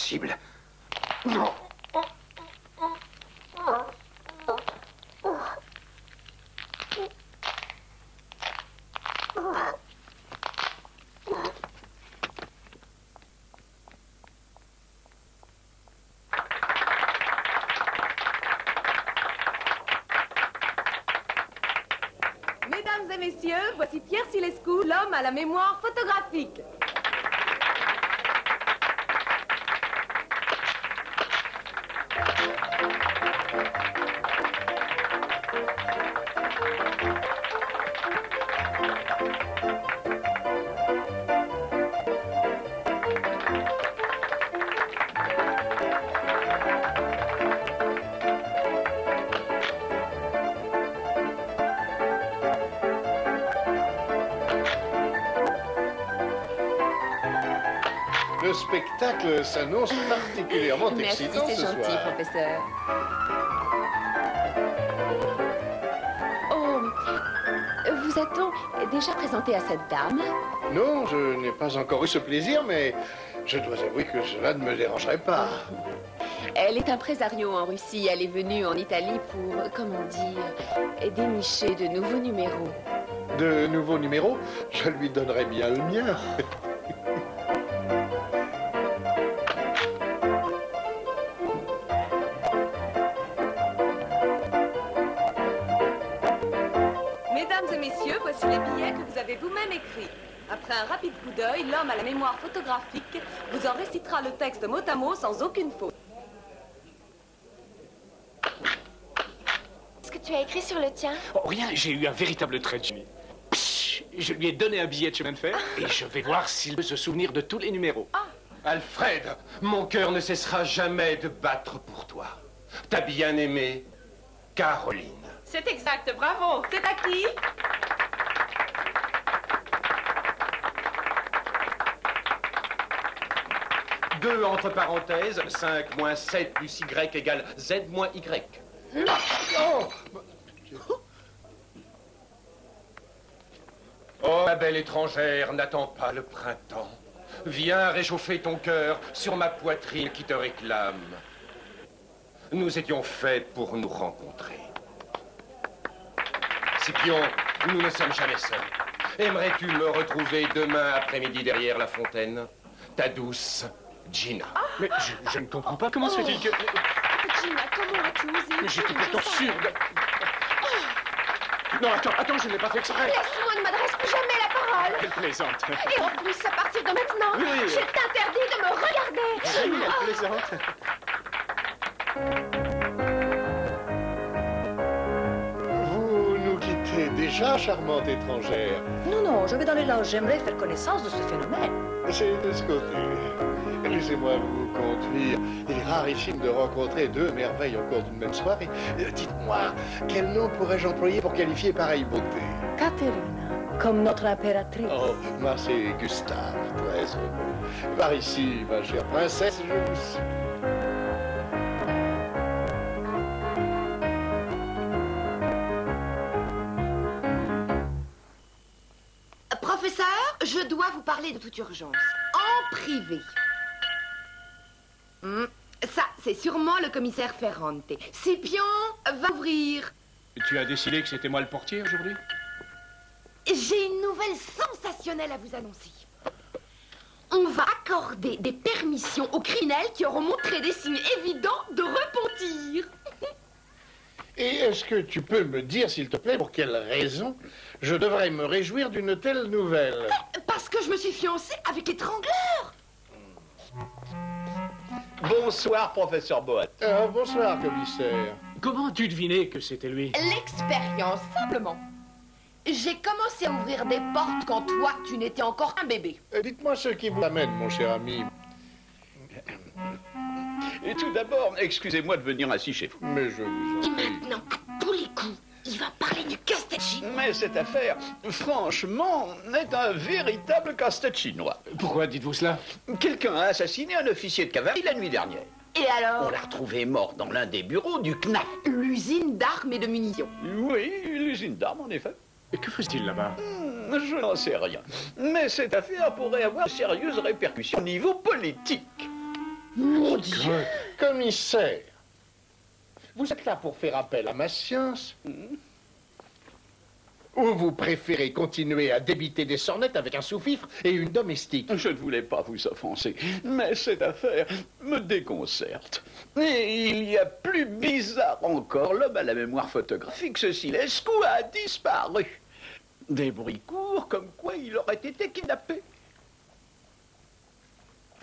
possible. Non. Mesdames et messieurs, voici Pierre Silescu, l'homme à la mémoire photographique. Le spectacle s'annonce particulièrement excitant Merci, c'est ce gentil, soir. professeur. Oh, vous a-t-on déjà présenté à cette dame? Non, je n'ai pas encore eu ce plaisir, mais je dois avouer que cela ne me dérangerait pas. Elle est impresario en Russie. Elle est venue en Italie pour, comment dire, dénicher de nouveaux numéros. De nouveaux numéros, je lui donnerai bien le mien. Mesdames et messieurs, voici les billets que vous avez vous-même écrits. Après un rapide coup d'œil, l'homme à la mémoire photographique vous en récitera le texte mot à mot sans aucune faute. Est-ce que tu as écrit sur le tien? Oh, rien, j'ai eu un véritable trait de génie. Psh, je lui ai donné un billet de chemin de fer et je vais voir s'il peut se souvenir de tous les numéros. Alfred, mon cœur ne cessera jamais de battre pour toi. Ta bien-aimée, Caroline. C'est exact, bravo. C'est à qui? Deux entre parenthèses, 5 moins 7 plus Y égale Z moins Y. Oh, ma belle étrangère, n'attends pas le printemps. Viens réchauffer ton cœur sur ma poitrine qui te réclame. Nous étions faits pour nous rencontrer. Scipion, nous ne sommes jamais seuls. Aimerais-tu me retrouver demain après-midi derrière la fontaine? Ta douce Gina. Mais je ne comprends pas comment se fait-il que... Gina, comment as-tu osé? Mais j'étais pourtant sûr de... Non, attends, je ne l'ai pas fait exprès. Laisse-moi, ne m'adresse plus jamais la parole. Elle plaisante. Et en plus, à partir de maintenant, Oui. je t'interdis de me regarder. Oui, elle plaisante. Vous nous quittez déjà, charmante étrangère. Non, non, je vais dans les loges. J'aimerais faire connaissance de ce phénomène. C'est de ce côté. Laissez-moi vous conduire. Il est rarissime de rencontrer deux merveilles au cours d'une même soirée. Dites-moi, quel nom pourrais-je employer pour qualifier pareille beauté? Caterina, comme notre impératrice. Oh, moi c'est Gustave, très heureux. Par ici, ma chère princesse, je vous suis. Professeur, je dois vous parler de toute urgence. En privé. Ça, c'est sûrement le commissaire Ferrante. Scipion va ouvrir. Tu as décidé que c'était moi le portier aujourd'hui? J'ai une nouvelle sensationnelle à vous annoncer. On va accorder des permissions aux criminels qui auront montré des signes évidents de repentir. Et est-ce que tu peux me dire, s'il te plaît, pour quelle raison je devrais me réjouir d'une telle nouvelle? Parce que je me suis fiancée avec l'étrangleur. Bonsoir, professeur Boat. Bonsoir, commissaire. Comment as-tu deviné que c'était lui? L'expérience, simplement. J'ai commencé à ouvrir des portes quand toi, tu n'étais encore qu'un bébé. Dites-moi ce qui vous amène, mon cher ami. Et tout d'abord, excusez-moi de venir ainsi chez vous. Mais je vous Et en prie. maintenant, à tous les coups, il va parler du Castelli. Mais cette affaire, franchement, est un véritable casse-tête chinois. Pourquoi dites-vous cela? Quelqu'un a assassiné un officier de cavalerie la nuit dernière. Et alors? On l'a retrouvé mort dans l'un des bureaux du CNAF. L'usine d'armes et de munitions. Oui, l'usine d'armes, en effet. Et que faisait-il là-bas? Je n'en sais rien. Mais cette affaire pourrait avoir de sérieuses répercussions au niveau politique. Mon Dieu! Commissaire, vous êtes là pour faire appel à ma science? Ou vous préférez continuer à débiter des sornettes avec un sous-fifre et une domestique? Je ne voulais pas vous offenser, mais cette affaire me déconcerte. Et il y a plus bizarre encore, l'homme à la mémoire photographique, ce Silescu, a disparu. Des bruits courent comme quoi il aurait été kidnappé.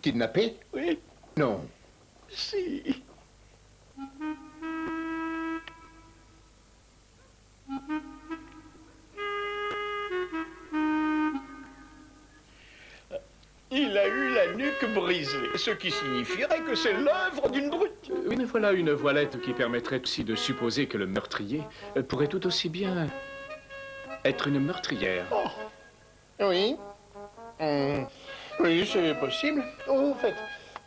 Kidnappé? Oui, Non. si. Il a eu la nuque brisée, ce qui signifierait que c'est l'œuvre d'une brute. Oui, mais voilà une voilette qui permettrait aussi de supposer que le meurtrier pourrait tout aussi bien être une meurtrière. Oh. Oui. Oui, c'est possible. Au fait,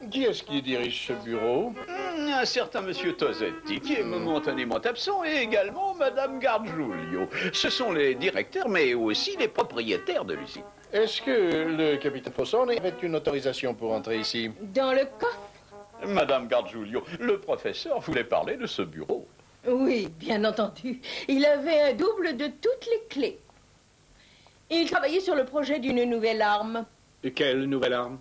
qui est-ce qui dirige ce bureau? Un certain monsieur Tosetti, qui est momentanément absent, et également madame Gargiulio. Ce sont les directeurs, mais aussi les propriétaires de l'usine. Est-ce que le capitaine Fossone avait une autorisation pour entrer ici? Dans le coffre? Madame Gargiulio, le professeur voulait parler de ce bureau. Oui, bien entendu. Il avait un double de toutes les clés. Il travaillait sur le projet d'une nouvelle arme. Et quelle nouvelle arme?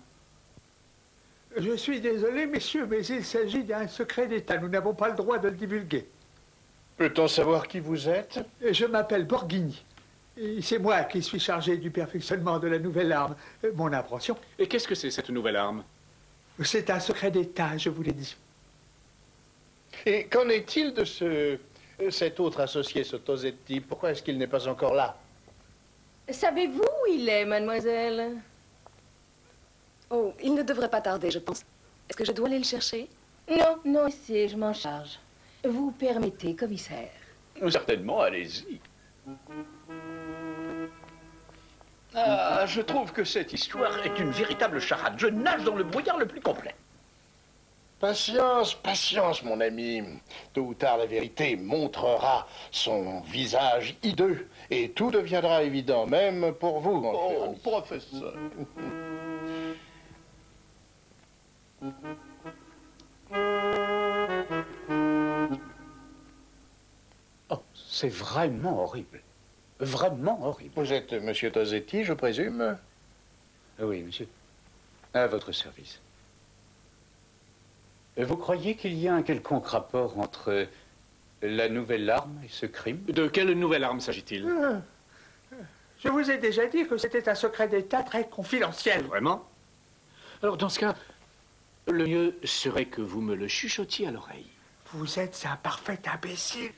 Je suis désolé, messieurs, mais il s'agit d'un secret d'État. Nous n'avons pas le droit de le divulguer. Peut-on savoir qui vous êtes? Je m'appelle Borghini. Et c'est moi qui suis chargé du perfectionnement de la nouvelle arme, mon invention. Et qu'est-ce que c'est cette nouvelle arme? C'est un secret d'État, je vous l'ai dit. Et qu'en est-il de cet autre associé, ce Tosetti? Pourquoi est-ce qu'il n'est pas encore là? Savez-vous où il est, mademoiselle? Oh, il ne devrait pas tarder, je pense. Est-ce que je dois aller le chercher? Non, non, je m'en charge. Vous permettez, commissaire? Certainement, allez-y. Ah, je trouve que cette histoire est une véritable charade. Je nage dans le brouillard le plus complet. Patience, patience, mon ami. Tôt ou tard, la vérité montrera son visage hideux et tout deviendra évident, même pour vous, mon cher Oh, ami. professeur. Oh, c'est vraiment horrible. Vraiment horrible. Vous êtes monsieur Tosetti, je présume? Oui, monsieur. À votre service. Vous croyez qu'il y a un quelconque rapport entre la nouvelle arme et ce crime? De quelle nouvelle arme s'agit-il? Je vous ai déjà dit que c'était un secret d'État très confidentiel. Vraiment? Alors, dans ce cas, le mieux serait que vous me le chuchotiez à l'oreille. Vous êtes un parfait imbécile.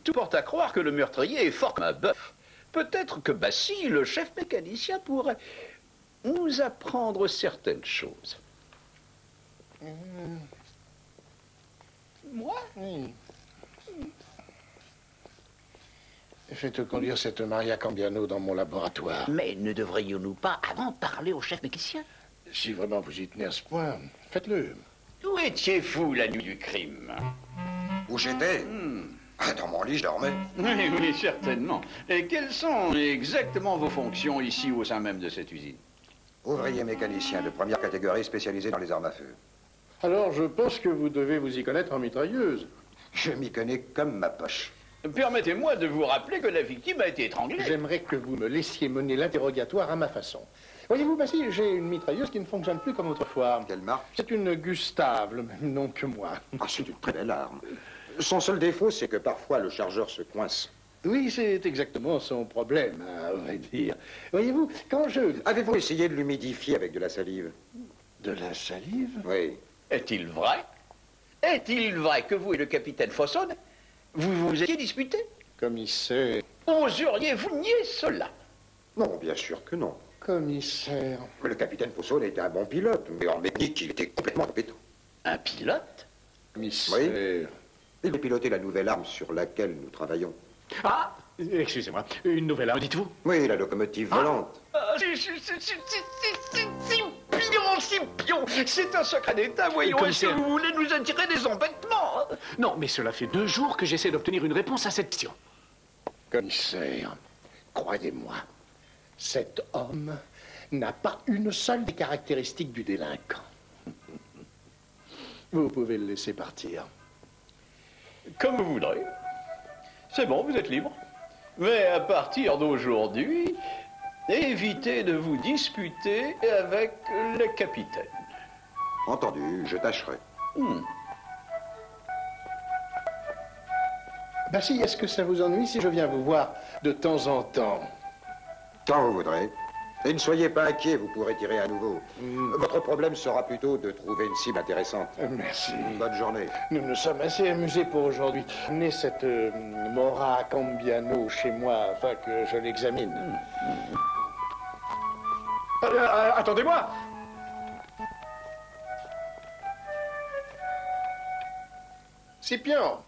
Tout porte à croire que le meurtrier est fort comme un bœuf. Peut-être que Bassi, le chef mécanicien, pourrait nous apprendre certaines choses. Moi? Oui. Faites conduire cette Maria Cambiano dans mon laboratoire. Mais ne devrions-nous pas avant parler au chef mécanicien? Si vraiment vous y tenez à ce point, faites-le. Où étiez-vous la nuit du crime? Où j'étais? Dans mon lit, je dormais. Oui, oui, certainement. Et quelles sont exactement vos fonctions ici au sein même de cette usine? Ouvrier mécanicien de première catégorie spécialisé dans les armes à feu. Alors, je pense que vous devez vous y connaître en mitrailleuse. Je m'y connais comme ma poche. Permettez-moi de vous rappeler que la victime a été étranglée. J'aimerais que vous me laissiez mener l'interrogatoire à ma façon. Voyez-vous, Basile, j'ai une mitrailleuse qui ne fonctionne plus comme autrefois. Quelle marque? C'est une Gustave, le même nom que moi. Ah, c'est une très belle arme. Son seul défaut, c'est que parfois le chargeur se coince. Oui, c'est exactement son problème, à vrai dire. Voyez-vous, quand je... Avez-vous essayé de l'humidifier avec de la salive? De la salive? Oui. Est-il vrai? Est-il vrai que vous et le capitaine Fossone, vous vous étiez disputés? Commissaire. Oseriez-vous nier cela? Non, bien sûr que non. Commissaire. Mais le capitaine Fossone était un bon pilote, mais en mécanique, il était complètement compétent. Un pilote? Commissaire. Oui. Il a piloté la nouvelle arme sur laquelle nous travaillons. Ah! Excusez-moi. Une nouvelle arme, dites-vous? Oui, la locomotive volante. Scipion, c'est un secret d'État, voyons. Est-ce que vous voulez nous attirer des embêtements? Non, mais cela fait 2 jours que j'essaie d'obtenir une réponse à cette question. Commissaire, croyez-moi, cet homme n'a pas une seule des caractéristiques du délinquant. Vous pouvez le laisser partir. Comme vous voudrez. C'est bon, vous êtes libre. Mais à partir d'aujourd'hui, évitez de vous disputer avec le capitaine. Entendu, je tâcherai. Bah si, est-ce que ça vous ennuie si je viens vous voir de temps en temps? Quand vous voudrez. Et ne soyez pas inquiet, vous pourrez tirer à nouveau. Votre problème sera plutôt de trouver une cible intéressante. Merci. Bonne journée. Nous nous sommes assez amusés pour aujourd'hui. Amenez cette Mora Cambiano chez moi afin que je l'examine. Attendez-moi! Scipion,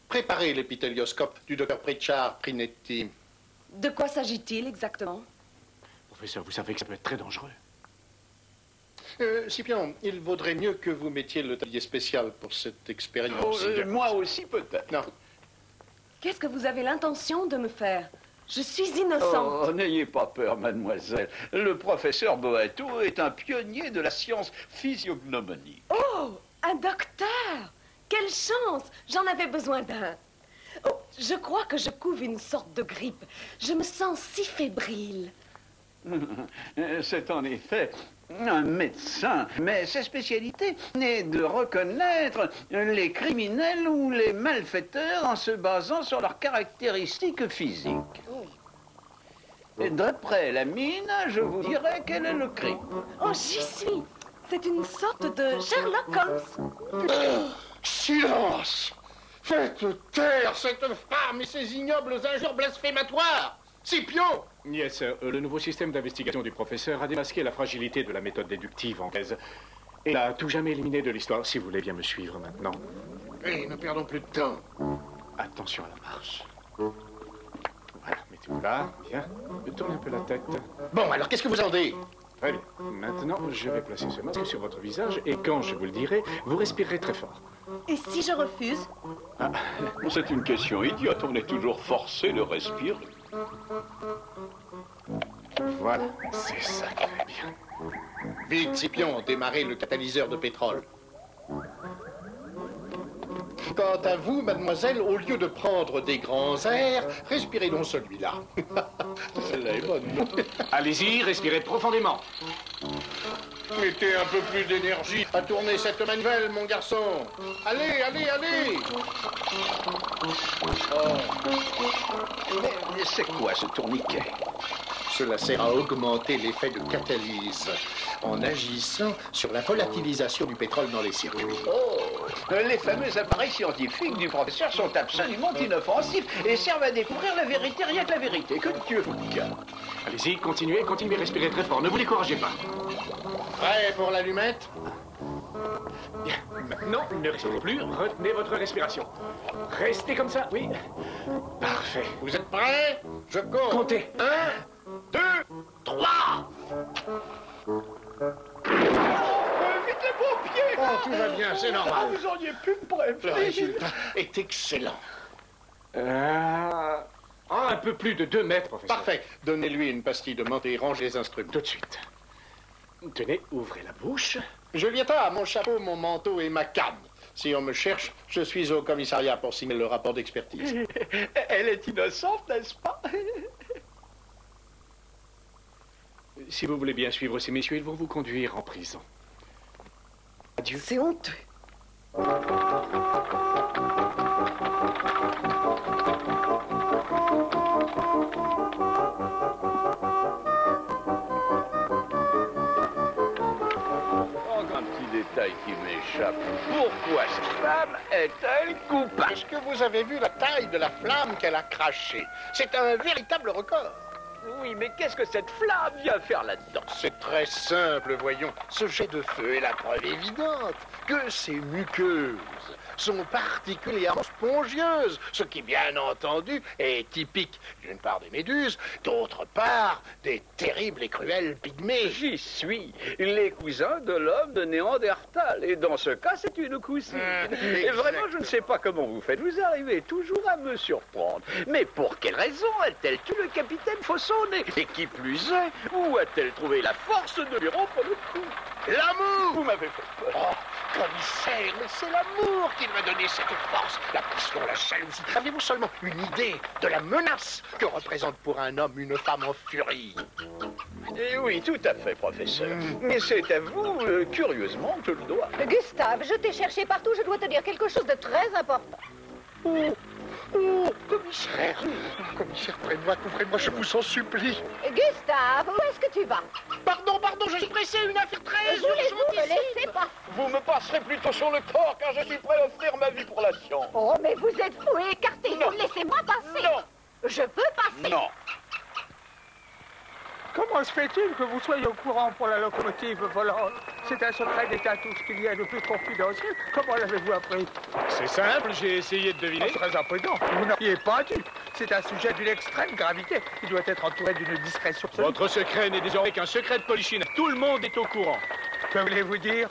préparez l'épithélioscope du docteur Pritchard Prinetti. De quoi s'agit-il exactement? Professeur, vous savez que ça peut être très dangereux. Scipion, il vaudrait mieux que vous mettiez le tablier spécial pour cette expérience. Moi aussi, peut-être. Non. Qu'est-ce que vous avez l'intention de me faire? Je suis innocente. Oh, n'ayez pas peur, mademoiselle. Le professeur Boato est un pionnier de la science physiognomonique. Oh, un docteur! Quelle chance! J'en avais besoin d'un. Oh, je crois que je couve une sorte de grippe. Je me sens si fébrile. C'est en effet un médecin, mais sa spécialité est de reconnaître les criminels ou les malfaiteurs en se basant sur leurs caractéristiques physiques. Et d'après la mine, je vous dirais quel est le crime. Oh, j'y suis. C'est une sorte de Sherlock Holmes. Silence! Faites taire cette femme et ses ignobles injures blasphématoires! Scipion! Yes, sir. Le nouveau système d'investigation du professeur a démasqué la fragilité de la méthode déductive anglaise et l'a tout jamais éliminé de l'histoire. Si vous voulez bien me suivre maintenant. Et ne perdons plus de temps. Attention à la marche. Voilà, mettez-vous là. Bien. Tournez un peu la tête. Bon, alors qu'est-ce que vous en dites? Très bien. Maintenant, je vais placer ce masque sur votre visage et quand je vous le dirai, vous respirerez très fort. Et si je refuse? C'est une question idiote. On est toujours forcé de respirer. Voilà, c'est ça très bien. Vite, Scipion, démarrez le catalyseur de pétrole. Quant à vous, mademoiselle, au lieu de prendre des grands airs, respirez donc celui-là. Celle-là est bonne. Allez-y, respirez profondément. Mettez un peu plus d'énergie à tourner cette manivelle, mon garçon. Allez, allez, allez. Mais c'est quoi ce tourniquet? Cela sert à augmenter l'effet de catalyse en agissant sur la volatilisation du pétrole dans les circuits. Oh, les fameux appareils scientifiques du professeur sont absolument inoffensifs et servent à découvrir la vérité, rien que la vérité. Que Dieu vous garde. Allez-y, continuez, respirez très fort. Ne vous découragez pas. Prêt pour l'allumette? Bien. Maintenant, ne respirez plus. Retenez votre respiration. Restez comme ça, oui. Parfait. Vous êtes prêts? Je compte. Comptez. 1, 2, 3. Vite les pompiers! Oh, tout va bien, c'est normal. Vous auriez pu me prévenir. Le résultat est excellent. Un peu plus de 2 mètres, professeur. Parfait. Donnez-lui une pastille de menthe et rangez les instruments. Tout de suite. Tenez, ouvrez la bouche. Julieta, mon chapeau, mon manteau et ma canne. Si on me cherche, je suis au commissariat pour signer le rapport d'expertise. Elle est innocente, n'est-ce pas? Si vous voulez bien suivre ces messieurs, ils vont vous conduire en prison. Adieu. C'est honteux. Encore un petit détail qui m'échappe. Pourquoi cette femme est-elle coupable? Est-ce que vous avez vu la taille de la flamme qu'elle a crachée? C'est un véritable record. Oui, mais qu'est-ce que cette flamme vient faire là-dedans? C'est très simple, voyons. Ce jet de feu est la preuve évidente que ces muqueuses sont particulièrement spongieuses, ce qui, bien entendu, est typique d'une part des méduses, d'autre part des terribles et cruels pygmées. J'y suis, les cousins de l'homme de Néandertal, et dans ce cas, c'est une cousine. Et vraiment, je ne sais pas comment vous faites, vous arrivez toujours à me surprendre. Mais pour quelle raison a-t-elle tué le capitaine Fossonnet? Et qui plus est, où a-t-elle trouvé la force de lui rompre le cou? L'amour! Vous m'avez fait peur. Oh, Commissaire, mais c'est l'amour qui m'a donné cette force, la passion, la jalousie. Avez-vous seulement une idée de la menace que représente pour un homme une femme en furie? Eh oui, tout à fait, professeur. Mais c'est à vous, curieusement, que je le dois. Gustave, je t'ai cherché partout, je dois te dire quelque chose de très important. Oh, commissaire. Commissaire, couvrez-moi, je vous en supplie. Gustave, où est-ce que tu vas? Pardon, je suis pressé, une affaire très Voulez-vous me laisser pas? Vous me passerez plutôt sur le corps, car je suis prêt à offrir ma vie pour la science. Oh, mais vous êtes fou, écartez-vous, laissez-moi passer. Non. Je peux passer. Non. Comment se fait-il que vous soyez au courant pour la locomotive volante? C'est un secret d'État, tout ce qu'il y a de plus confidentiel. Comment l'avez-vous appris? C'est simple, j'ai essayé de deviner. Très imprudent. Vous n'en êtes pas dû. C'est un sujet d'une extrême gravité. Il doit être entouré d'une discrétion absolue. Votre secret n'est désormais qu'un secret de polichinelle. Tout le monde est au courant. Que voulez-vous dire?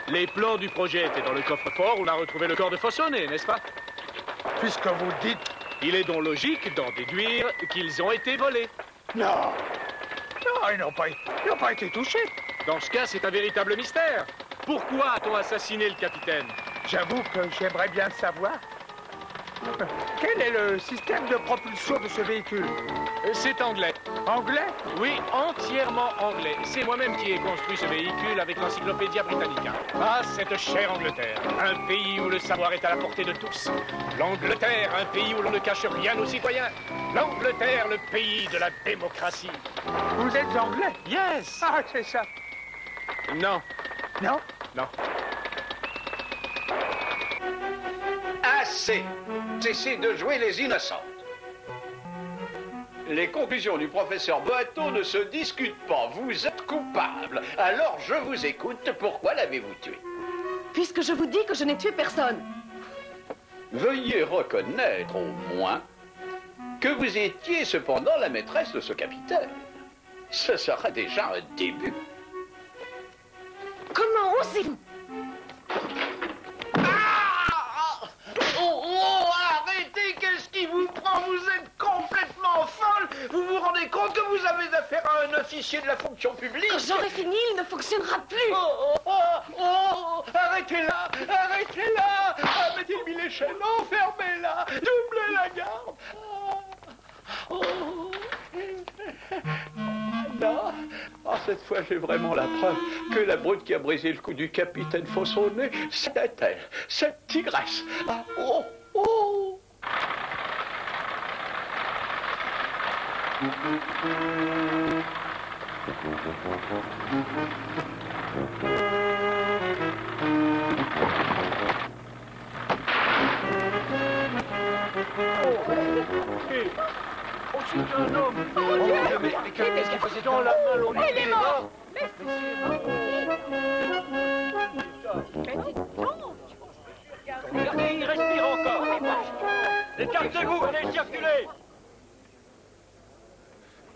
Les plans du projet étaient dans le coffre-fort où on a retrouvé le corps de Fossonnet, n'est-ce pas? Puisque vous dites... Il est donc logique d'en déduire qu'ils ont été volés. Non. Non, ils n'ont pas été touchés. Dans ce cas, c'est un véritable mystère. Pourquoi a-t-on assassiné le capitaine? J'avoue que j'aimerais bien savoir. Quel est le système de propulsion de ce véhicule? C'est anglais. Anglais? Oui, entièrement anglais. C'est moi-même qui ai construit ce véhicule avec l'Encyclopédia Britannica. Ah, cette chère Angleterre, un pays où le savoir est à la portée de tous. L'Angleterre, un pays où l'on ne cache rien aux citoyens. L'Angleterre, le pays de la démocratie. Vous êtes anglais? Yes! Ah, c'est ça. Non. Non? Non. Assez. Cessez de jouer les innocentes. Les conclusions du professeur Boato ne se discutent pas. Vous êtes coupable. Alors je vous écoute. Pourquoi l'avez-vous tué? Puisque je vous dis que je n'ai tué personne. Veuillez reconnaître au moins que vous étiez cependant la maîtresse de ce capitaine. Ce sera déjà un début. Comment osez-vous? Oh, arrêtez, qu'est-ce qui vous prend? Vous êtes complètement folle. Vous vous rendez compte que vous avez affaire à un officier de la fonction publique? Quand j'aurai fini, il ne fonctionnera plus. Arrêtez-la, arrêtez-la. Mettez-lui les chaînons, fermez-la, doublez la garde. Non. Ah, cette fois, j'ai vraiment la preuve que la brute qui a brisé le cou du capitaine Fossonnet, c'était elle, cette tigresse. Ah, oh, oh. Oh, c'est un homme. Oh, Dieu. Mais qu'est-ce qu'il faisait dans la main, l'on Il est mort. Regardez, il respire encore. Écartez-vous, allez circuler.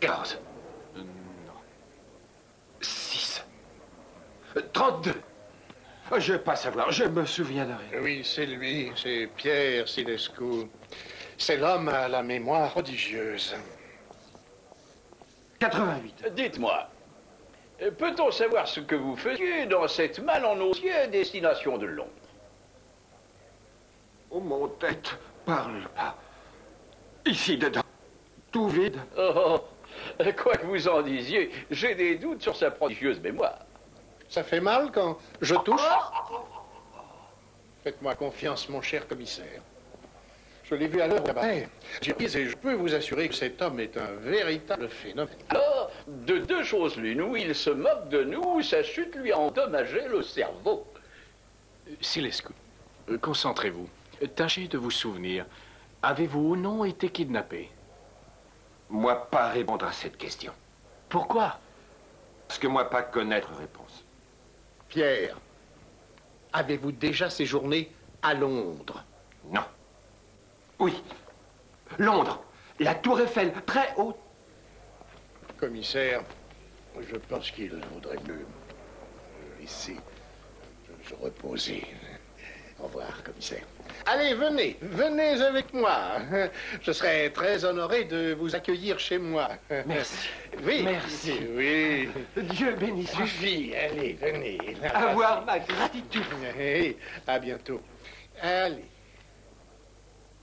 15. Non. 6. 32. Je veux pas savoir, je me souviens de rien. Oui, c'est lui, c'est Pierre Silescu. C'est l'homme à la mémoire prodigieuse. 88. Dites-moi, peut-on savoir ce que vous faisiez dans cette malle en osier à destination de Londres? Oh, mon tête, parle pas. Ici dedans, tout vide. Oh, quoi que vous en disiez, j'ai des doutes sur sa prodigieuse mémoire. Ça fait mal quand je touche? Faites-moi confiance, mon cher commissaire. Je l'ai vu à l'heure là-bas. Et je peux vous assurer que cet homme est un véritable phénomène. Alors, de deux choses l'une, ou il se moque de nous, ou sa chute lui a endommagé le cerveau. Silescu, concentrez-vous. Tâchez de vous souvenir. Avez-vous ou non été kidnappé? Moi, pas répondre à cette question. Pourquoi? Parce que moi, pas connaître réponse. Pierre, avez-vous déjà séjourné à Londres? Non. Oui. Londres. La tour Eiffel, très haute. Commissaire, je pense qu'il vaudrait mieux laisser se reposer. Au revoir, commissaire. Allez, venez avec moi. Je serai très honoré de vous accueillir chez moi. Merci. Oui. Merci. Oui. Dieu bénisse. Suffit, allez, venez. Avoir ma gratitude. Oui, à bientôt. Allez.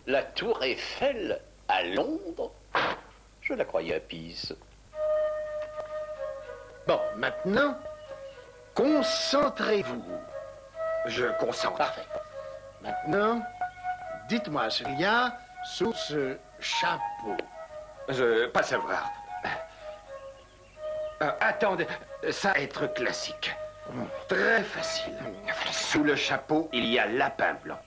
La tour Eiffel à Londres? Je la croyais à Pise. Bon, maintenant, concentrez-vous. Je concentre. Parfait. Maintenant, dites-moi ce qu'il y a sous ce chapeau. Je pas savoir. Attendez, ça va être classique. Très facile. Sous le chapeau, il y a lapin blanc.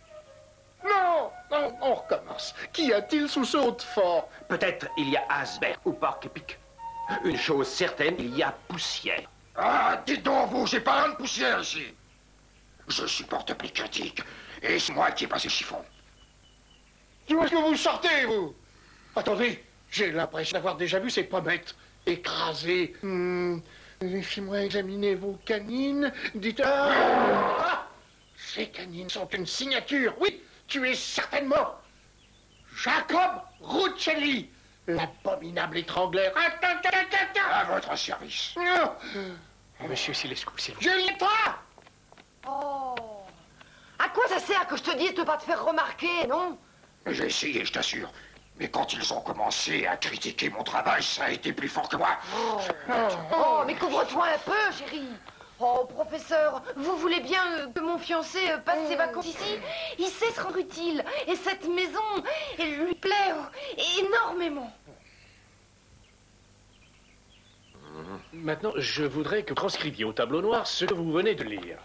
Non, non, on recommence. Qu'y a-t-il sous ce haut-fort? Peut-être il y a iceberg ou porc-épic. Une chose certaine, il y a poussière. Ah, dites donc, vous, j'ai pas rien de poussière ici. Je supporte plus critique. Et c'est moi qui ai passé le chiffon. D'où est-ce que vous sortez, vous? Attendez, j'ai l'impression d'avoir déjà vu ces pommettes écrasées. Laissez-moi examiner vos canines. Dites... Ah! Ces canines sont une signature. Oui, tu es certainement Jacob Ruccelli, l'abominable étrangleur. À votre service. Monsieur Silescu, s'il vous plaît. Julietta! Oh. À quoi ça sert que je te dise de pas te faire remarquer, non? J'ai essayé, je t'assure. Mais quand ils ont commencé à critiquer mon travail, ça a été plus fort que moi. Oh, mais couvre-toi un peu, chérie. Oh, professeur, vous voulez bien que mon fiancé passe ses vacances ici? Il sait se rendre utile. Et cette maison, elle lui plaît énormément. Maintenant, je voudrais que vous transcriviez au tableau noir ce que vous venez de lire.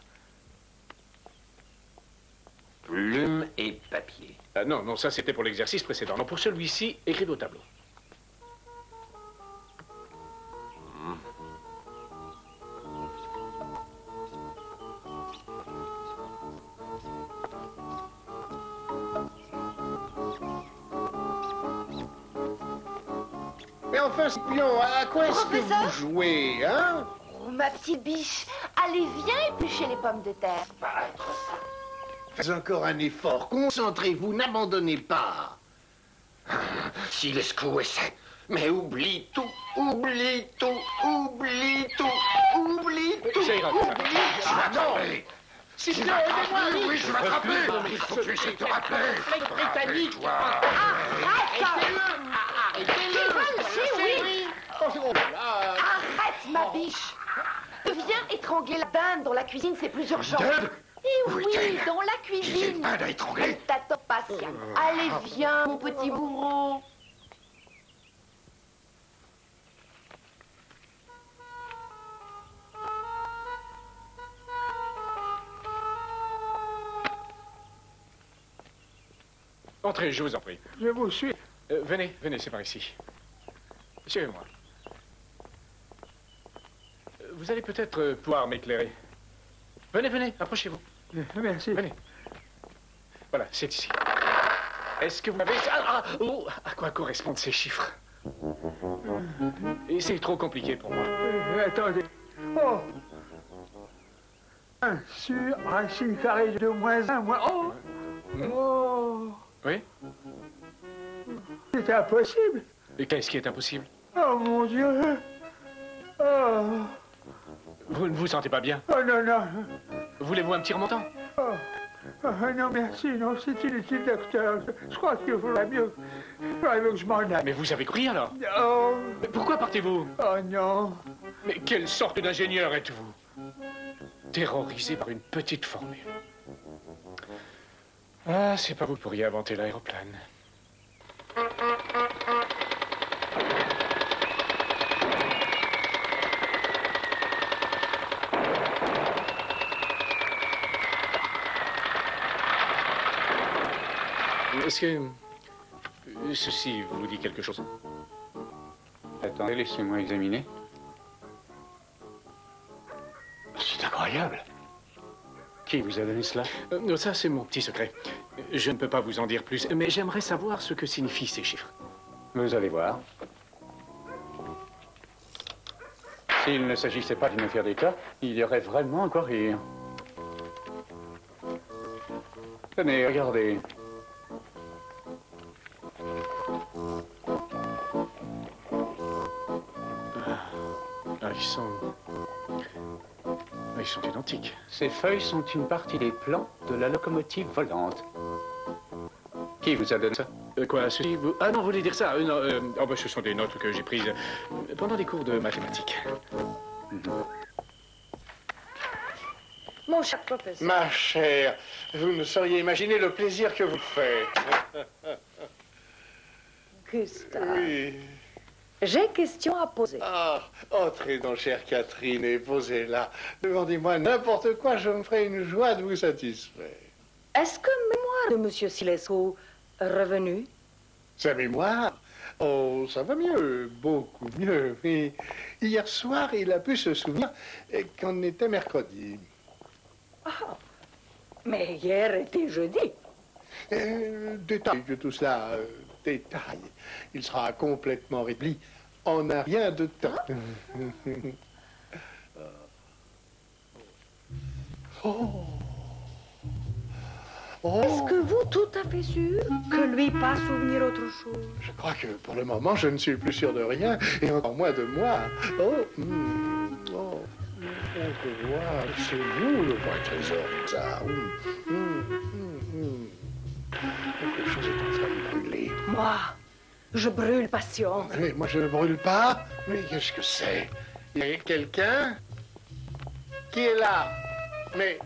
Plume et papier. Non, non, ça c'était pour l'exercice précédent. Non, pour celui-ci, écrivez au tableau. Mais enfin, Scipion, à quoi est-ce que vous jouez, hein? Oh, ma petite biche, allez, viens éplucher les pommes de terre. Faites encore un effort, concentrez-vous, n'abandonnez pas. Silescu essaie. Mais oublie tout, oublie tout, oublie tout, oublie tout. Ça ira, oublie Je vais t'attraper. Scipion, aidez-moi. aidez-moi. Oui, je vais t'attraper. Il faut que tu essaies de te rappeler. Britannique. Arrête, ma biche. Viens étrangler la dinde dans la cuisine, c'est plus urgent. Eh oui, dans la cuisine. Dinde à étrangler. Elle t'attend patiemment. Allez, viens, mon petit bourreau. Entrez, je vous en prie. Je vous suis. Venez, venez, c'est par ici. Suivez-moi. Vous allez peut-être pouvoir m'éclairer. Venez, venez, approchez-vous. Merci. Venez. Voilà, c'est ici. Est-ce que vous m'avez... Oh, à quoi correspondent ces chiffres? Et c'est trop compliqué pour moi. Attendez. Oh. 1 sur racine carrée de moins 1 moins... Oh. Oh. Oui? C'est impossible. Et qu'est-ce qui est impossible? Oh, mon Dieu. Oh. Vous ne vous sentez pas bien? Oh, non, non. Voulez-vous un petit remontant? Oh. Oh, non, merci, non, c'est inutile, docteur. Je crois qu'il faudrait mieux que je m'en aille. Mais vous avez compris alors? Oh. Mais pourquoi partez-vous? Oh, non. Mais quelle sorte d'ingénieur êtes-vous? Terrorisé par une petite formule. Ah, c'est pas vous qui pourriez inventer l'aéroplane. Est-ce que ceci vous dit quelque chose? Attendez, laissez-moi examiner. C'est incroyable. Qui vous a donné cela? Non, ça, c'est mon petit secret. Je ne peux pas vous en dire plus, mais j'aimerais savoir ce que signifient ces chiffres. Vous allez voir. S'il ne s'agissait pas d'une affaire d'État, il y aurait vraiment encore rire. Tenez, regardez. Ils sont identiques. Ces feuilles sont une partie des plans de la locomotive volante. Qui vous a donné ça? Quoi, ceci vous... Ah non, vous voulez dire ça? Non, oh, bah, ce sont des notes que j'ai prises pendant des cours de mathématiques. Mon cher professeur. Ma chère, vous ne sauriez imaginer le plaisir que vous faites. Gustave. Oui. J'ai question à poser. Ah, entrez donc, chère Catherine, et posez-la. Demandez-moi n'importe quoi, je me ferai une joie de vous satisfaire. Est-ce que mémoire de Monsieur Silesco est revenu? Sa mémoire? Oh, ça va mieux, beaucoup mieux. Mais hier soir, il a pu se souvenir qu'on était mercredi. Ah, mais hier était jeudi. Détail de tout cela, détail. Il sera complètement rétabli en un rien de temps. Oh. Oh. Est-ce que vous tout à fait sûr que lui pas souvenir autre chose? Je crois que pour le moment, je ne suis plus sûr de rien, et encore moins de moi. Oh, oh, on peut voir, c'est vous le vrai trésor, ça. Quelque chose est en train de brûler. Moi, je brûle passion. Mais moi, je ne brûle pas. Mais qu'est-ce que c'est? Il y a quelqu'un qui est là. Mais...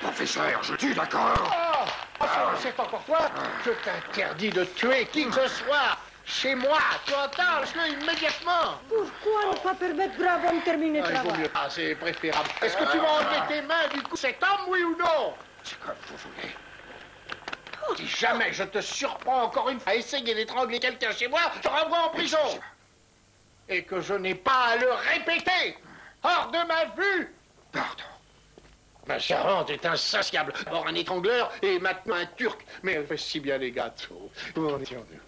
Professeur, je tue, d'accord? C'est encore toi? Je t'interdis de tuer qui que ce soit. Chez moi, tu entends? Lâche-le immédiatement. Pourquoi ne pas permettre Bravo de terminer le Il vaut travail? mieux pas, c'est préférable. Est-ce que tu vas enlever tes mains du coup cet homme, oui ou non? C'est comme vous voulez. Si jamais je te surprends encore une fois à essayer d'étrangler quelqu'un chez moi, je renvoie en prison. Et que je n'ai pas à le répéter. Hors de ma vue. Pardon. Ma servante est insatiable. Or un étrangleur et maintenant un turc. Mais elle fait si bien les gâteaux. Où en étions-nous?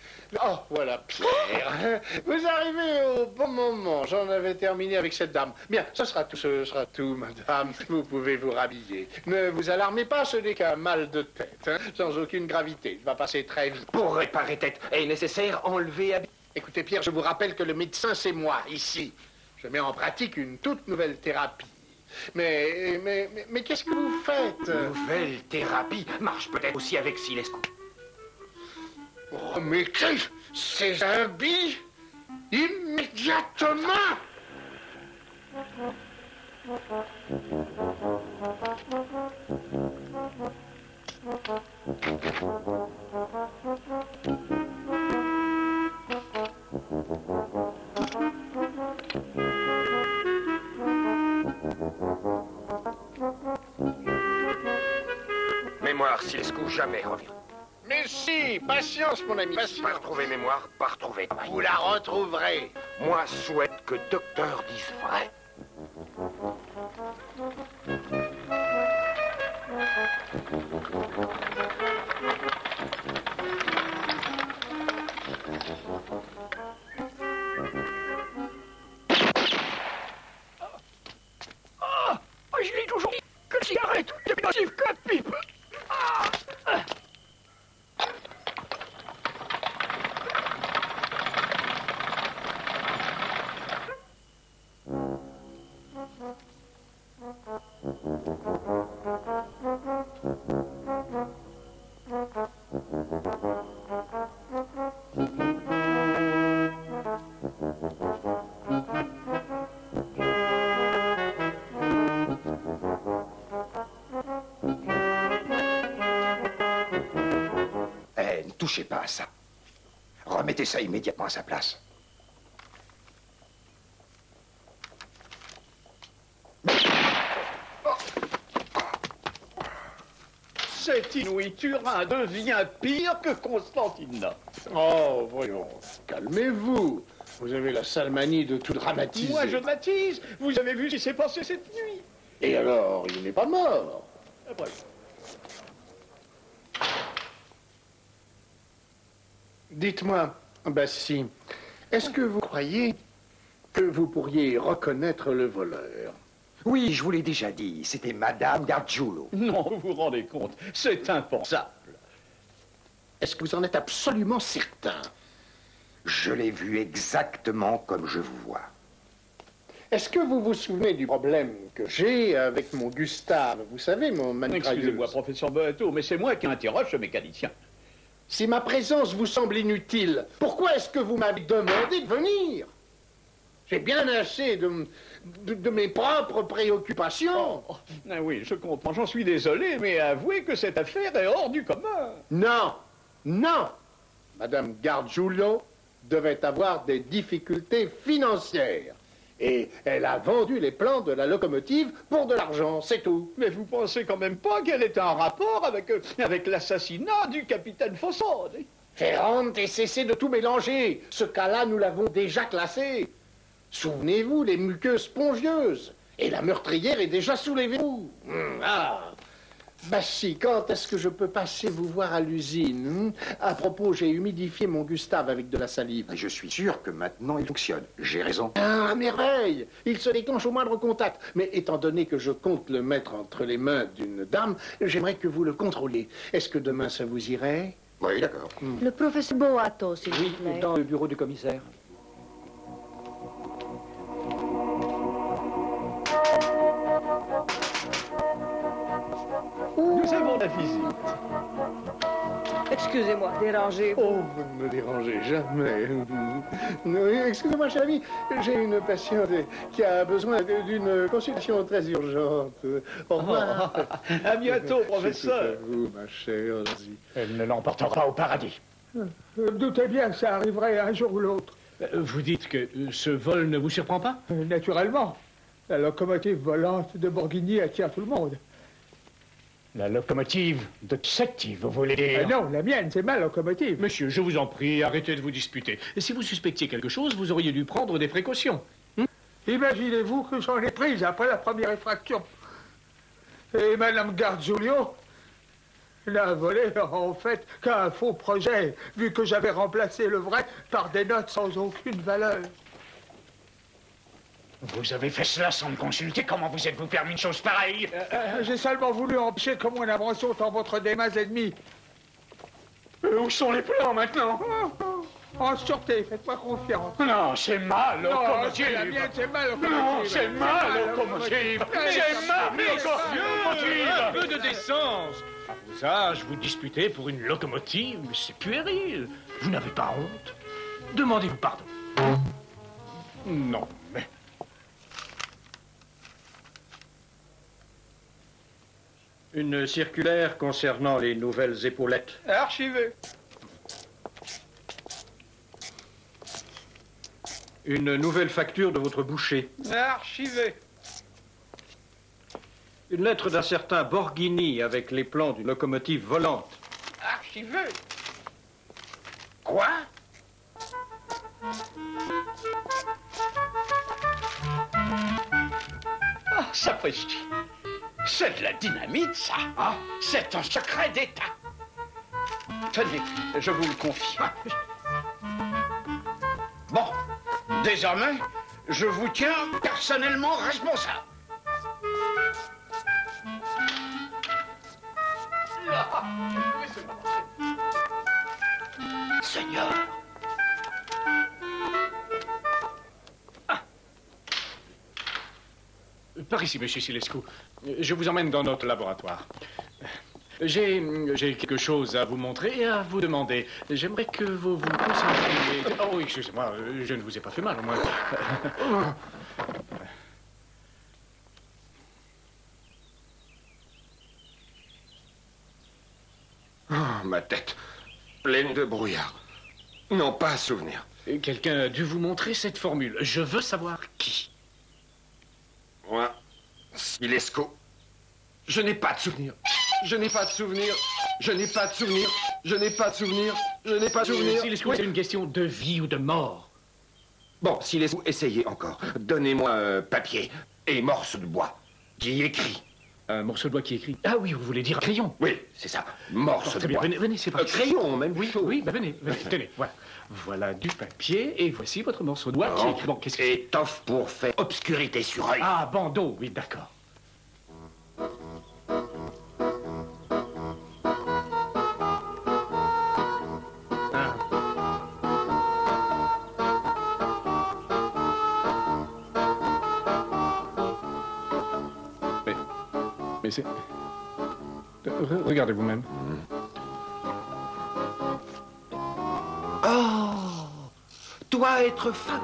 Oh, voilà Pierre. Vous arrivez au bon moment. J'en avais terminé avec cette dame. Bien, ce sera tout, madame. Vous pouvez vous rhabiller. Ne vous alarmez pas, ce n'est qu'un mal de tête. Hein, sans aucune gravité. Il va passer très vite. Pour réparer tête, est nécessaire enlever habit. Écoutez, Pierre, je vous rappelle que le médecin, c'est moi, ici. Je mets en pratique une toute nouvelle thérapie. Mais qu'est-ce que vous faites? Nouvelle thérapie marche peut-être aussi avec Silescu. Oh, mais c'est un bi immédiatement. Mémoire, Silescu, jamais revient. Mais si, patience, mon ami, patience. Pas retrouver mémoire, pas retrouver travail. Vous la retrouverez. Moi, souhaite que docteur dise vrai. Je l'ai toujours dit que cigarette, c'est nocif que la pipe. Ne touchez pas à ça. Remettez ça immédiatement à sa place. Cet inouï Turin devient pire que Constantinople. Oh, voyons, calmez-vous. Vous avez la sale manie de tout dramatiser. Moi, je dramatise. Vous avez vu ce qui s'est passé cette nuit. Et alors, il n'est pas mort. Après. Dites-moi, Bassi, est-ce que vous croyez que vous pourriez reconnaître le voleur? Oui, je vous l'ai déjà dit, c'était Madame Gargiulo. Non, vous vous rendez compte, c'est impensable. Est-ce que vous en êtes absolument certain? Je l'ai vue exactement comme je vous vois. Est-ce que vous vous souvenez du problème que j'ai avec mon Gustave? Vous savez, mon mandrailleuse. Excusez-moi, professeur Boato, mais c'est moi qui interroge ce mécanicien. Si ma présence vous semble inutile, pourquoi est-ce que vous m'avez demandé de venir? J'ai bien assez de mes propres préoccupations. Ah oui, je comprends, j'en suis désolé, mais avouez que cette affaire est hors du commun. Non, non. Madame Gargiulo devait avoir des difficultés financières. Et elle a vendu les plans de la locomotive pour de l'argent, c'est tout. Mais vous pensez quand même pas qu'elle est en rapport avec l'assassinat du capitaine Fossard? Ferrante, et cessez de tout mélanger. Ce cas-là, nous l'avons déjà classé. Souvenez-vous, les muqueuses spongieuses. Et la meurtrière est déjà sous les verrous. Ah. Bah si, quand est-ce que je peux passer vous voir à l'usine? À propos, j'ai humidifié mon Gustave avec de la salive. Je suis sûr que maintenant il fonctionne. J'ai raison. Ah, merveille! Il se déclenche au moindre contact. Mais étant donné que je compte le mettre entre les mains d'une dame, j'aimerais que vous le contrôliez. Est-ce que demain ça vous irait? Oui, d'accord. Le professeur Boato, s'il vous plaît. Oui, dans le bureau du commissaire. Nous avons la visite. Excusez-moi, dérangez. Oh, vous ne me dérangez jamais. Oui, excusez-moi, cher ami, j'ai une patiente qui a besoin d'une consultation très urgente. Au revoir. À bientôt, professeur. C'est tout à vous, ma chère. Vas-y. Elle ne l'emportera pas au paradis. Je me doutais bien que ça arriverait un jour ou l'autre. Vous dites que ce vol ne vous surprend pas? Naturellement. La locomotive volante de Borghini attire tout le monde. La locomotive de Tsetti, vous voulez dire? Non, la mienne, c'est ma locomotive. Monsieur, je vous en prie, arrêtez de vous disputer. Et si vous suspectiez quelque chose, vous auriez dû prendre des précautions. Imaginez-vous que j'en ai prise après la première effraction. Et Madame Gargiulo n'a volé, en fait, qu'un faux projet, vu que j'avais remplacé le vrai par des notes sans aucune valeur. Vous avez fait cela sans me consulter? Comment vous êtes-vous permis une chose pareille? J'ai seulement voulu empêcher que mon invention tombe entre des mains ennemies. Où sont les plans maintenant? En sûreté, faites-moi confiance. Non, c'est ma locomotive. Non, c'est la mienne, c'est ma locomotive. Non, c'est ma locomotive. C'est ma locomotive. Un peu de décence. À vos âges, vous disputez pour une locomotive, mais c'est puéril. Vous n'avez pas honte? Demandez-vous pardon. Non, mais... Une circulaire concernant les nouvelles épaulettes. Archivé. Une nouvelle facture de votre boucher. Archivé. Une lettre d'un certain Borghini avec les plans d'une locomotive volante. Archivé. Quoi? Ah, sapristi. C'est de la dynamite, ça. Ah, c'est un secret d'État. Tenez, je vous le confie. Bon, désormais, je vous tiens personnellement responsable. Seigneur. Par ici, monsieur Silescu. Je vous emmène dans notre laboratoire. J'ai quelque chose à vous montrer et à vous demander. J'aimerais que vous vous concentriez... Oh oui, excusez-moi, je ne vous ai pas fait mal, au moins. Oh, ma tête, pleine de brouillard. Non, pas à souvenir. Quelqu'un a dû vous montrer cette formule. Je veux savoir qui. Moi, Silescu. Je n'ai pas de souvenir. Je n'ai pas de souvenir. Je n'ai pas de souvenir. Je n'ai pas de souvenir. Je n'ai pas de souvenir. Silescu, c'est une question de vie ou de mort. Bon, Silescu, essayez encore. Donnez-moi un papier et morceau de bois qui écrit. Un morceau de bois qui écrit. Ah oui, vous voulez dire un crayon? Oui, c'est ça. Morceau de bois. Venez, c'est parti. Crayon, même plutôt. Oui, bah venez, tenez, voilà. Voilà du papier, et voici votre morceau de bois qui écrit. Bon, qu'est-ce que c'est? Étoffe pour faire obscurité sur œil. Ah, bandeau, oui, d'accord. Mais c'est... Regardez vous-même. Oh! Toi être femme.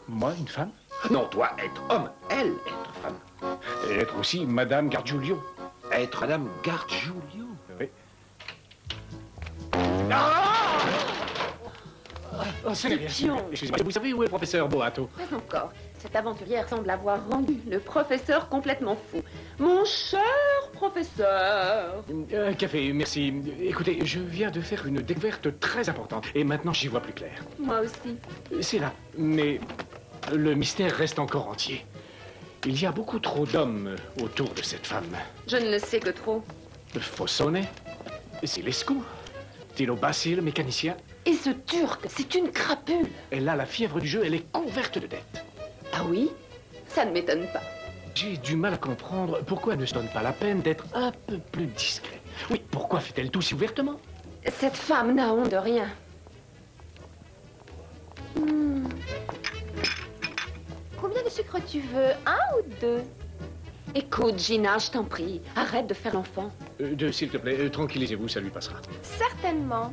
Moi, une femme? Non, toi être homme. Elle être femme. Et être aussi Madame Gargiulio. Être Madame Gargiulio. Oui. Oh, c'est bien. Excusez-moi, vous savez où est le professeur Boato? Pas encore. Cette aventurière semble avoir rendu le professeur complètement fou. Mon cher professeur. Un café, merci. Écoutez, je viens de faire une découverte très importante. Et maintenant, j'y vois plus clair. Moi aussi. C'est là. Mais le mystère reste encore entier. Il y a beaucoup trop d'hommes autour de cette femme. Je ne le sais que trop. Fossone, Silescu, Tilo Bassi, le mécanicien. Et ce Turc, c'est une crapule. Elle a la fièvre du jeu, elle est couverte de dettes. Ah oui? Ça ne m'étonne pas. J'ai du mal à comprendre pourquoi elle ne se donne pas la peine d'être un peu plus discrète. Oui, pourquoi fait-elle tout si ouvertement? Cette femme n'a honte de rien. Combien de sucre tu veux? 1 ou 2? Écoute, Gina, je t'en prie, arrête de faire l'enfant. S'il te plaît, tranquillisez-vous, ça lui passera. Certainement.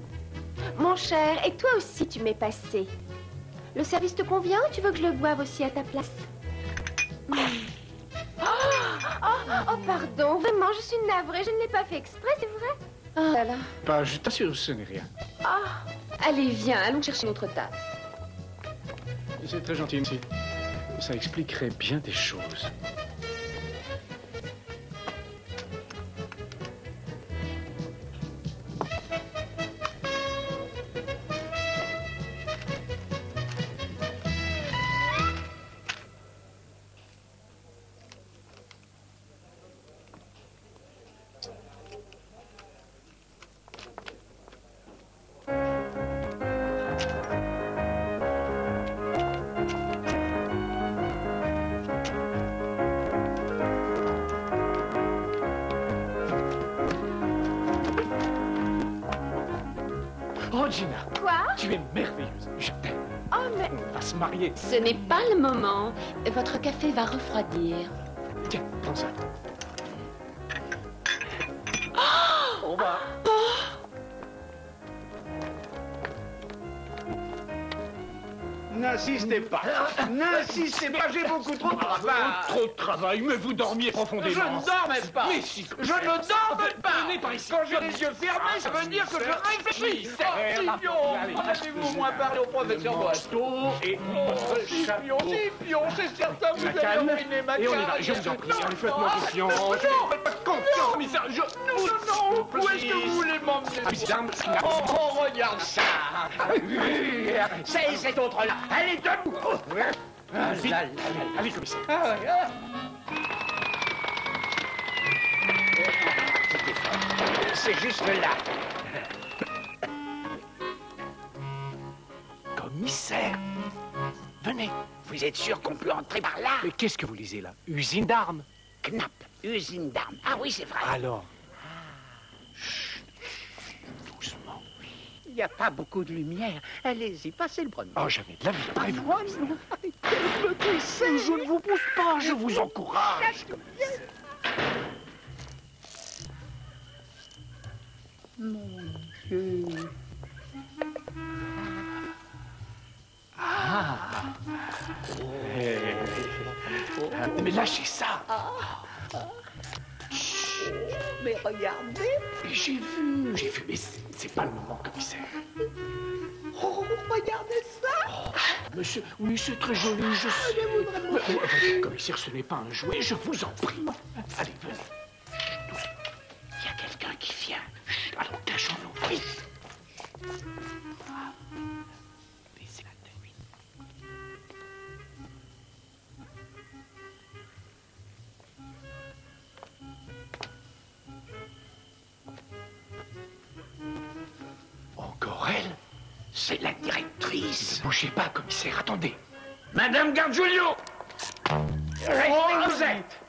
Mon cher, et toi aussi tu m'es passé. Le service te convient ou tu veux que je le boive aussi à ta place? Oh, pardon, vraiment, je suis navrée, je ne l'ai pas fait exprès, c'est vrai? Oh là là. Bah, je t'assure, ce n'est rien. Allez, viens, allons chercher notre tasse. C'est très gentil, monsieur. Ça expliquerait bien des choses. Oh, Gina. Quoi? Tu es merveilleuse. Je t'aime. Oh, mais... On va se marier. Ce n'est pas le moment. Votre café va refroidir. Tiens, prends ça. Oh! Au revoir. N'insistez pas. N'insistez pas, j'ai beaucoup trop de travail. Trop de travail, mais vous dormiez profondément. Je ne dormais pas. Mais si. Je ne dormais pas. Venez par ici. Quand j'ai les yeux fermés, ça veut dire que je réfléchis. Scipion, avez-vous au moins parlé au professeur Boato? Et Scipion, c'est certain, vous avez calme. ruiné ma Et on y va, carrière. je vous en prie, faites-moi confiance. Non, faites confiance, commissaire. Non, où est-ce que vous voulez m'emmener? Oh, regarde ça. C'est cette autre-là. Elle est debout. Vite. Allez, commissaire. C'est juste là. Commissaire, venez. Vous êtes sûr qu'on peut entrer par là? Mais qu'est-ce que vous lisez là? Usine d'armes. Knapp, usine d'armes. Ah oui, c'est vrai. Alors? Doucement. Il n'y a pas beaucoup de lumière. Allez-y, passez le premier. Oh, jamais de la vie. Prévu. Je ne vous pousse pas, je vous encourage. Mon Dieu. Mais lâchez ça. Mais regardez. J'ai vu, mais c'est pas le moment, commissaire. Oh, regardez ça. Monsieur, oui, c'est très joli, je sais. Mais, commissaire, ce n'est pas un jouet, je vous en prie. Allez, venez. Doucement. Il y a quelqu'un qui vient. Chut, allons, cachons-nous. Oui. Baissez la tête, oui. Morel, c'est la directrice. Ne bougez pas, commissaire, attendez. Madame Gargiulio, restez où vous êtes.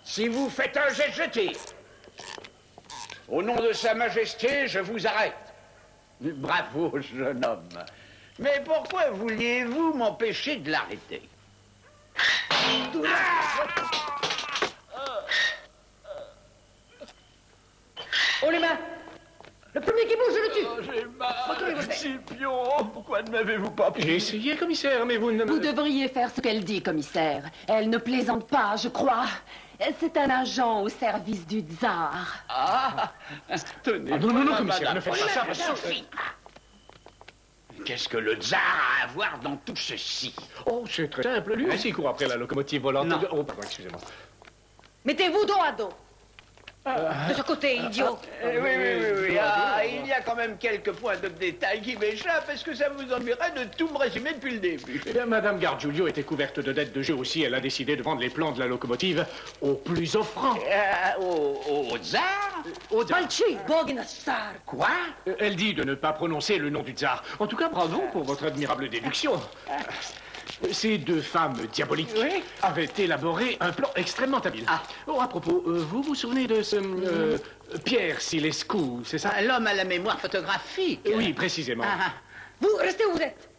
Si vous faites un jet, je tire. Au nom de Sa Majesté, je vous arrête. Bravo, jeune homme. Mais pourquoi vouliez-vous m'empêcher de l'arrêter? Oh, les mains! Le premier qui bouge, je le tue! Oh, j'ai mal. Scipion, pourquoi ne m'avez-vous pas pris? J'ai essayé, commissaire, mais vous ne me... Vous devriez faire ce qu'elle dit, commissaire. Elle ne plaisante pas, je crois. C'est un agent au service du tsar. Ah, tenez. Non, commissaire, ne faites pas ça. Suffit. Qu'est-ce que le tsar a à voir dans tout ceci? Oh, c'est très simple. Lui aussi court après la locomotive volante. Non. Oh, pardon, excusez-moi. Mettez-vous dos à dos. De ce côté, idiot. Oui. Ah, il y a quand même quelques points de détail qui m'échappent. Est-ce que ça vous ennuierait de tout me résumer depuis le début? Eh bien, Madame Gargiulio était couverte de dettes de jeu aussi. Elle a décidé de vendre les plans de la locomotive au plus offrant. Au tsar? Balchi, Bognassar. Quoi? Elle dit de ne pas prononcer le nom du tsar. En tout cas, bravo pour votre admirable déduction. Ces deux femmes diaboliques avaient élaboré un plan extrêmement habile. Oh, à propos, vous vous souvenez de ce... Pierre Silescu, c'est ça? L'homme à la mémoire photographique. Oui, précisément. Vous, restez où vous êtes.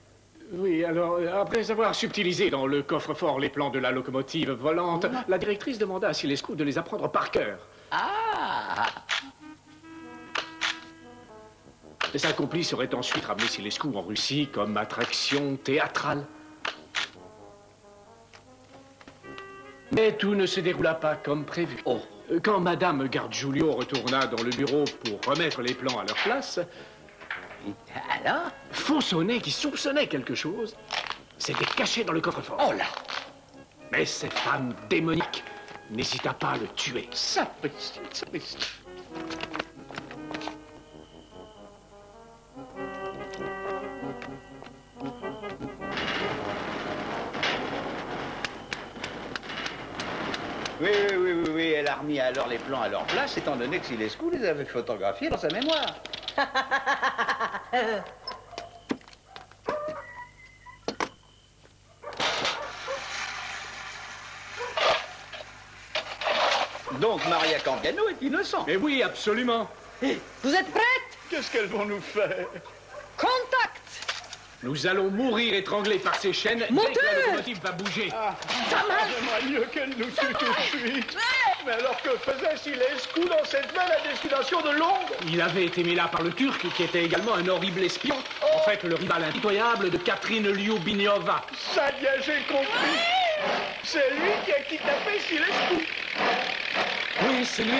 Oui, alors, après avoir subtilisé dans le coffre-fort les plans de la locomotive volante, la directrice demanda à Silescu de les apprendre par cœur. Et sa complice aurait ensuite ramené Silescu en Russie comme attraction théâtrale. Mais tout ne se déroula pas comme prévu. Quand Madame Gargiulio retourna dans le bureau pour remettre les plans à leur place, alors, Faussonnet, qui soupçonnait quelque chose, s'était caché dans le coffre-fort. Oh là! Mais cette femme démonique n'hésita pas à le tuer. Sapristi. Oui, elle a remis alors les plans à leur place, étant donné que Silescu les avait photographiés dans sa mémoire. Donc Maria Campiano est innocente. Mais oui, absolument. Vous êtes prête? Qu'est-ce qu'elles vont nous faire? Contact. Nous allons mourir étranglés par ces chaînes dès que la locomotive va bouger. Ça marche. J'aimerais mieux qu'elle nous tue tout de suite. Mais alors que faisait Silescu dans cette même à destination de Londres? Il avait été mis là par le Turc, qui était également un horrible espion. En fait, le rival impitoyable de Catherine Lyubimova. Ça y est, j'ai compris. C'est lui qui a kidnappé Silescu. Oui, c'est lui.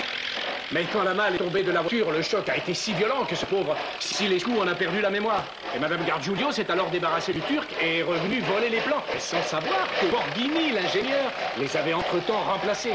Mais quand la malle est tombée de la voiture, le choc a été si violent que ce pauvre Silescu en a perdu la mémoire. Et Madame Gargiulio s'est alors débarrassée du Turc et est revenue voler les plans, sans savoir que Borghini, l'ingénieur, les avait entre-temps remplacés.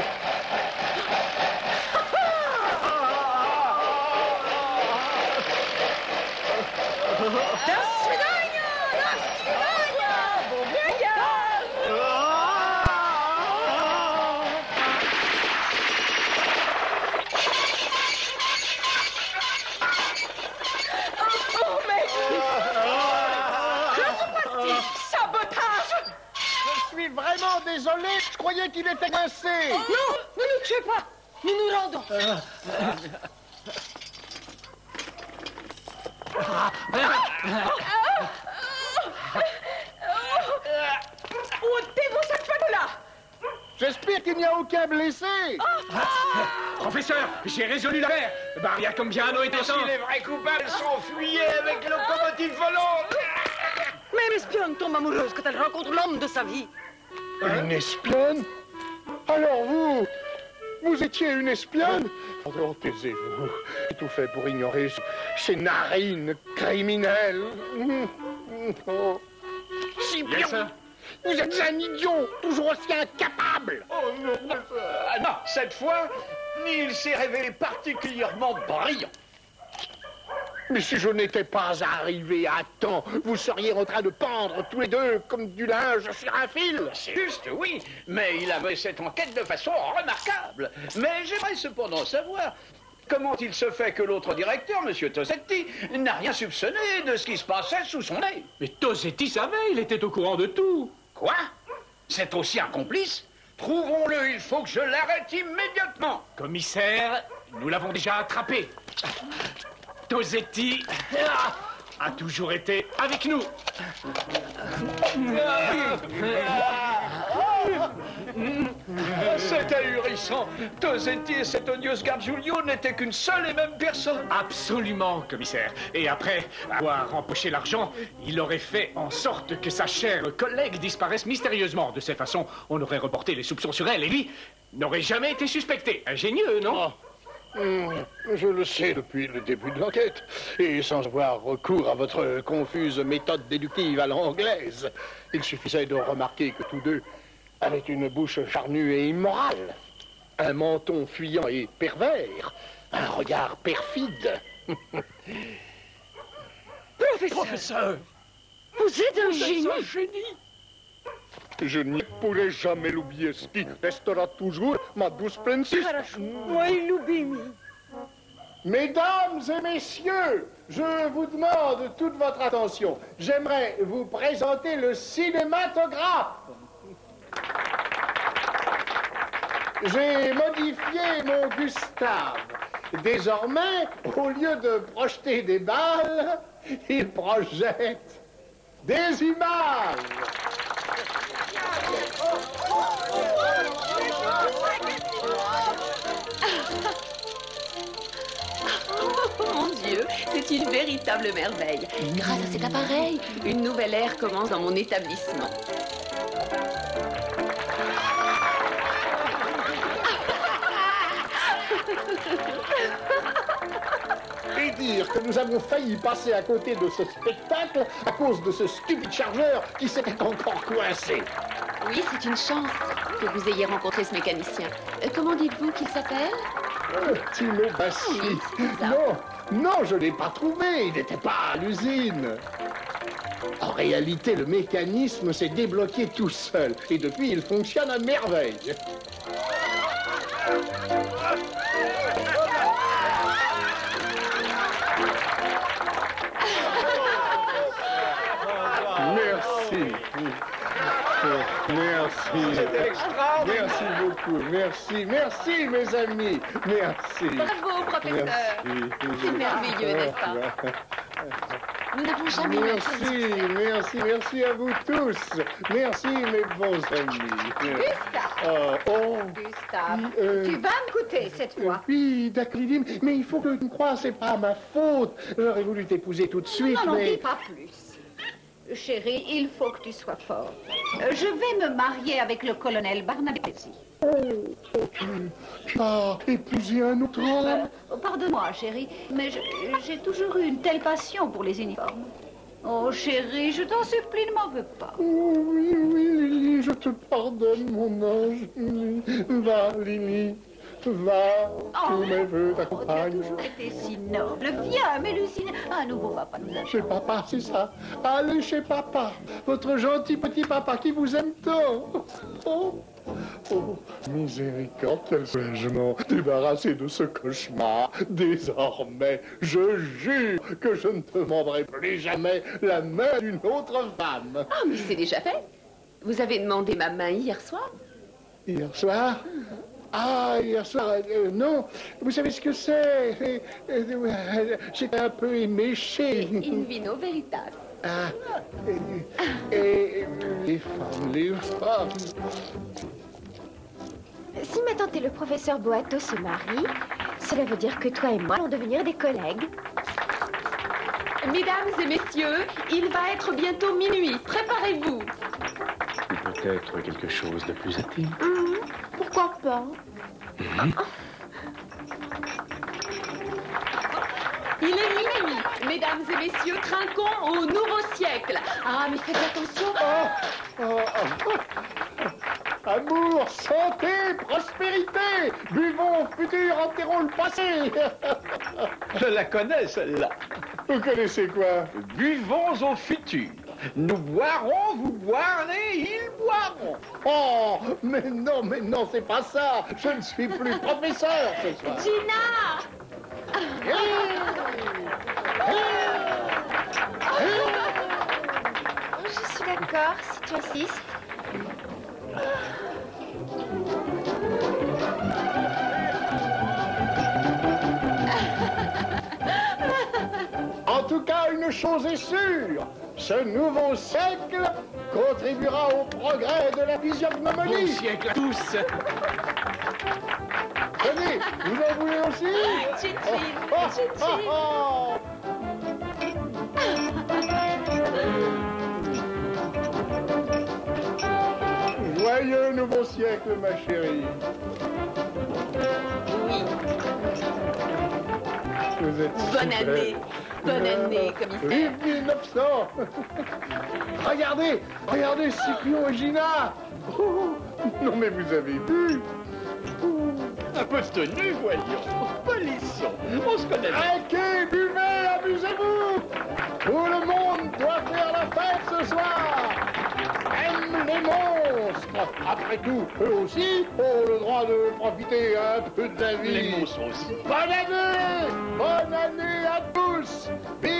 Vraiment désolé, je croyais qu'il était coincé. Non, ne nous tuez pas. Nous nous rendons. Ôtez-vous cette femme-là. J'espère qu'il n'y a aucun blessé. Professeur, j'ai résolu l'affaire. Maria Campiano est innocente. Si les vrais coupables s'enfuyaient avec locomotive volante. Mais l'espionne tombe amoureuse quand elle rencontre l'homme de sa vie. Une espionne? Alors vous étiez une espionne? Oh, taisez-vous. J'ai tout fait pour ignorer ces narines criminelles. Oh. Scipion, vous êtes un idiot, toujours aussi incapable. Oh non, non, cette fois, il s'est révélé particulièrement brillant. Mais si je n'étais pas arrivé à temps, vous seriez en train de pendre tous les deux comme du linge sur un fil. C'est juste, oui, mais il avait cette enquête de façon remarquable. Mais j'aimerais cependant savoir, Comment il se fait que l'autre directeur, M. Tosetti, n'a rien soupçonné de ce qui se passait sous son nez? Mais Tosetti savait, il était au courant de tout. Quoi? C'est aussi un complice? Trouvons-le, il faut que je l'arrête immédiatement. Commissaire, nous l'avons déjà attrapé. Tosetti a toujours été avec nous. C'est ahurissant. Tosetti et cet odieux Gargiulio n'étaient qu'une seule et même personne. Absolument, commissaire. Et après avoir empoché l'argent, il aurait fait en sorte que sa chère collègue disparaisse mystérieusement. De cette façon, on aurait reporté les soupçons sur elle et lui n'aurait jamais été suspecté. Ingénieux, non? Je le sais depuis le début de l'enquête, et sans avoir recours à votre confuse méthode déductive à l'anglaise, il suffisait de remarquer que tous deux avaient une bouche charnue et immorale, un menton fuyant et pervers, un regard perfide. Professeur, vous êtes un génie. Je n'y pourrai jamais l'oublier, ce qui restera toujours ma douce princesse. Moi, любимый. Mesdames et messieurs, je vous demande toute votre attention. J'aimerais vous présenter le cinématographe. J'ai modifié mon Gustave. Désormais, au lieu de projeter des balles, il projette des images. Oh mon Dieu, c'est une véritable merveille. Grâce à cet appareil, une nouvelle ère commence dans mon établissement. Et dire que nous avons failli passer à côté de ce spectacle à cause de ce stupide chargeur qui s'était encore coincé. Oui, c'est une chance que vous ayez rencontré ce mécanicien. Comment dites-vous qu'il s'appelle? Tino Bassi. Oui, c'est ça. Non, je ne l'ai pas trouvé. Il n'était pas à l'usine. En réalité, le mécanisme s'est débloqué tout seul. Et depuis, il fonctionne à merveille. Merci. Merci. C'était extraordinaire. Merci beaucoup. Merci, mes amis. Merci. Bravo, professeur. C'est merveilleux, n'est-ce pas? Nous n'avons jamais Merci à vous tous. Merci, mes bons amis. Gustave, tu vas me coûter cette fois. Oui, d'accord, Lydie, mais il faut que tu me crois, c'est pas ma faute. J'aurais voulu t'épouser tout de suite, Non, mais... dis pas plus. Chérie, il faut que tu sois fort. Je vais me marier avec le colonel Barnabesi. Tu as épousé un autre homme? Pardonne-moi, chérie, mais j'ai toujours eu une telle passion pour les uniformes. Oh, chérie, je t'en supplie, ne m'en veux pas. Oui, Lily, je te pardonne, mon ange. Va, Lily, va. Tous mes voeux t'accompagnent. Tu as toujours été si noble. Viens, Mélusine. Un nouveau papa nous a... Chez papa, c'est ça. Allez chez papa. Votre gentil petit papa qui vous aime tant. Oh, miséricorde, quel soulagement. Débarrassé de ce cauchemar. Désormais, je jure que je ne te demanderai plus jamais la main d'une autre femme. Ah, mais c'est déjà fait. Vous avez demandé ma main hier soir? Hier soir? Ah, hier soir, non. Vous savez ce que c'est? J'étais un peu éméché. In vino veritas. Ah, et les femmes. Si ma tante et le professeur Boato se marient, cela veut dire que toi et moi allons devenir des collègues. Mesdames et messieurs, il va être bientôt minuit. Préparez-vous. Ou peut-être quelque chose de plus intime. Pourquoi pas? Il est minuit. Mesdames et messieurs, trinquons au nouveau siècle. Ah, mais faites attention. Amour, santé, prospérité. Buvons au futur, enterrons le passé. Je la connais, celle-là. Vous connaissez quoi? Buvons au futur. Nous boirons, vous boirez, ils boiront. Oh, mais non, c'est pas ça. Je ne suis plus professeur ce soir. Gina! Je suis d'accord, si tu insistes. En tout cas, une chose est sûre, ce nouveau siècle contribuera au progrès de la physiognomonie. Bon siècle à tous. Tenez, vous en voulez aussi? Joyeux nouveau siècle, ma chérie. Oui. Vous êtes Bonne année. Bonne année, commissaire. Vive 1900. Regardez, regardez Scipion et Gina. Oh, non mais vous avez vu. Un peu de tenue, voyons. Polissons. On se connaît. Trinquez, buvez, amusez-vous. Tout le monde doit faire la fête ce soir. Même les monstres. Après tout, eux aussi ont le droit de profiter un peu de la vie. Les monstres aussi. Bonne année à tous. Vive